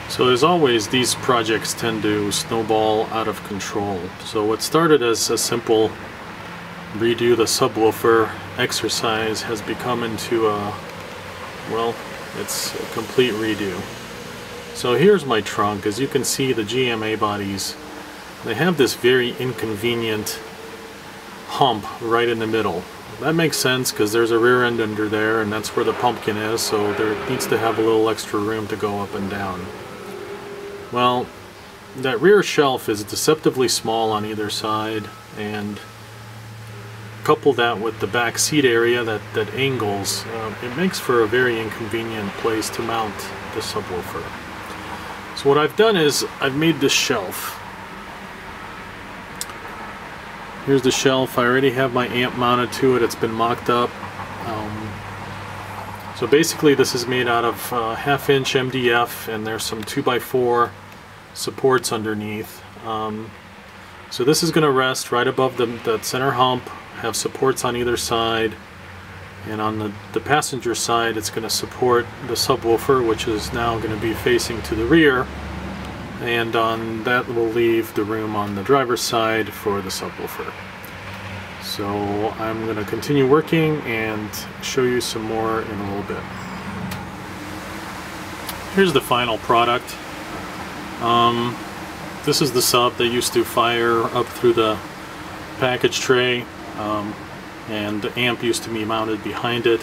So as always, these projects tend to snowball out of control. So what started as a simple redo the subwoofer exercise has become into a, well, it's a complete redo. So here's my trunk. As you can see, the GMA bodies, they have this very inconvenient hump right in the middle. That makes sense because there's a rear end under there, and that's where the pumpkin is, so there needs to have a little extra room to go up and down. Well, that rear shelf is deceptively small on either side, and couple that with the back seat area that angles, it makes for a very inconvenient place to mount the subwoofer. So what I've done is I've made this shelf. Here's the shelf. I already have my amp mounted to it. It's been mocked up. So basically this is made out of 1/2 inch MDF, and there's some 2x4 supports underneath. So this is going to rest right above the center hump, have supports on either side, and on the passenger side it's going to support the subwoofer, which is now going to be facing to the rear, and on that will leave the room on the driver's side for the subwoofer. So I'm going to continue working and show you some more in a little bit. Here's the final product. This is the sub that used to fire up through the package tray, and the amp used to be mounted behind it.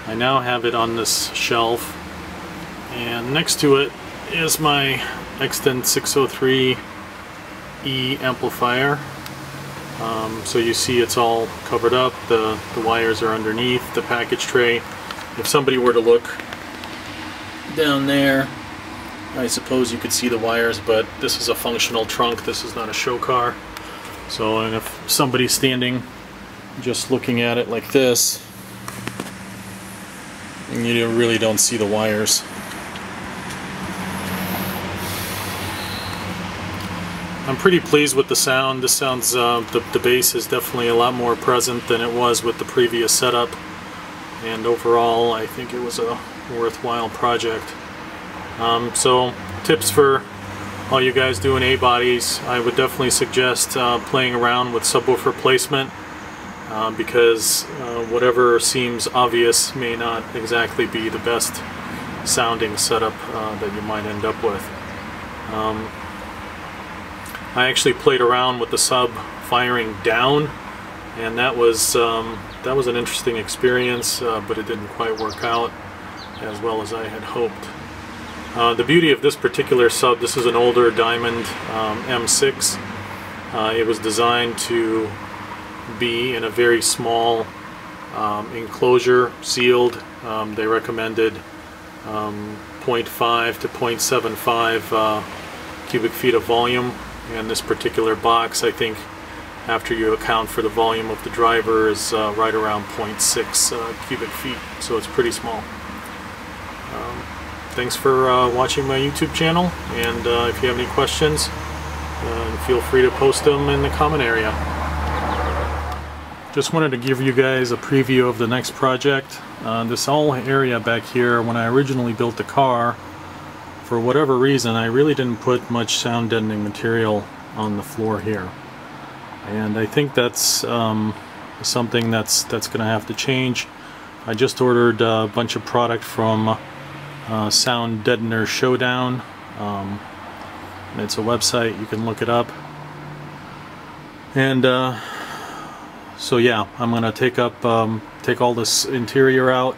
I now have it on this shelf, and next to it is my Xtant 603E amplifier. So you see it's all covered up, the wires are underneath the package tray. If somebody were to look down there, I suppose you could see the wires, but this is a functional trunk, this is not a show car. So and if somebody's standing just looking at it like this, you really don't see the wires. I'm pretty pleased with the sound. This sounds, the bass is definitely a lot more present than it was with the previous setup, and overall I think it was a worthwhile project. So tips for all you guys doing A-bodies, I would definitely suggest playing around with subwoofer placement, because whatever seems obvious may not exactly be the best sounding setup that you might end up with. I actually played around with the sub firing down, and that was an interesting experience, but it didn't quite work out as well as I had hoped. The beauty of this particular sub, this is an older Dimond M6. It was designed to be in a very small enclosure, sealed. They recommended 0.5 to 0.75 cubic feet of volume, and this particular box, I think, after you account for the volume of the driver, is right around 0.6 cubic feet, so it's pretty small. Thanks for watching my YouTube channel, and if you have any questions, feel free to post them in the comment area. Just wanted to give you guys a preview of the next project. This whole area back here, when I originally built the car, for whatever reason I really didn't put much sound deadening material on the floor here, and I think that's something that's going to have to change. I just ordered a bunch of product from Sound Deadener Showdown. It's a website, you can look it up, and so yeah, I'm gonna take all this interior out,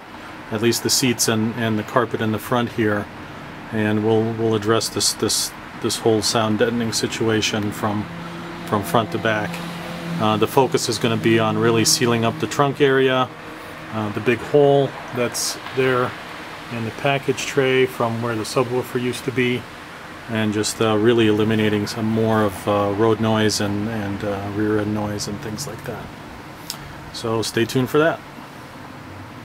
at least the seats and the carpet in the front here, and we'll address this whole sound deadening situation from front to back. The focus is going to be on really sealing up the trunk area, the big hole that's there in the package tray from where the subwoofer used to be, and just really eliminating some more of road noise and rear end noise and things like that. So stay tuned for that.